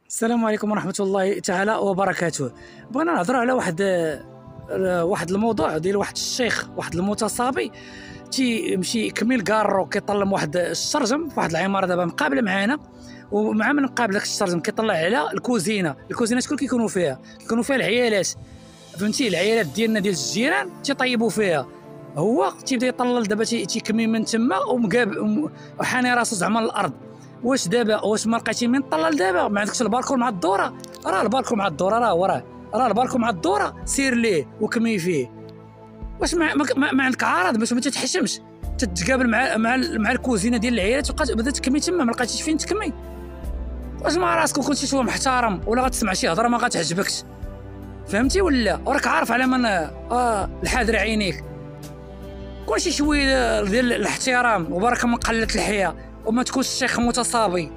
السلام عليكم ورحمة الله تعالى وبركاته. بغينا نهضروا على واحد الموضوع ديال واحد الشيخ، واحد المتصابي تيمشي يكمل كارو كيطلم واحد الشرجم في واحد العمارة دابا مقابلة معانا، ومع من قابل داك الشرجم كيطلع على الكوزينة شكون كيكونوا فيها العيالات، فهمتي، العيالات ديالنا ديال الجيران تيطيبوا فيها. هو تيبدا يطلل دابا تيكمي من تما وحاني راسو زعما الارض. واش ما لقيتي من طلال دابا؟ ما عندكش البالكون مع الدوره؟ راه البالكون مع الدوره، راه البالكون مع الدوره، سير ليه وكمي فيه. واش ما عندك عارض باش ما تتحشمش تتقابل مع الكوزينه ديال العيالات وبدا تكمي تما، ما لقيتيش فين تكمي؟ واش مع راسك كنتي شويه محترم ولا غتسمع شي هضره ما غتعجبكش؟ فهمتي ولا؟ وراك عارف على من الحاضر عينيك. كلشي شويه ديال الاحترام وبركه من قله الحياه، وما تكونش شيخ متصابي.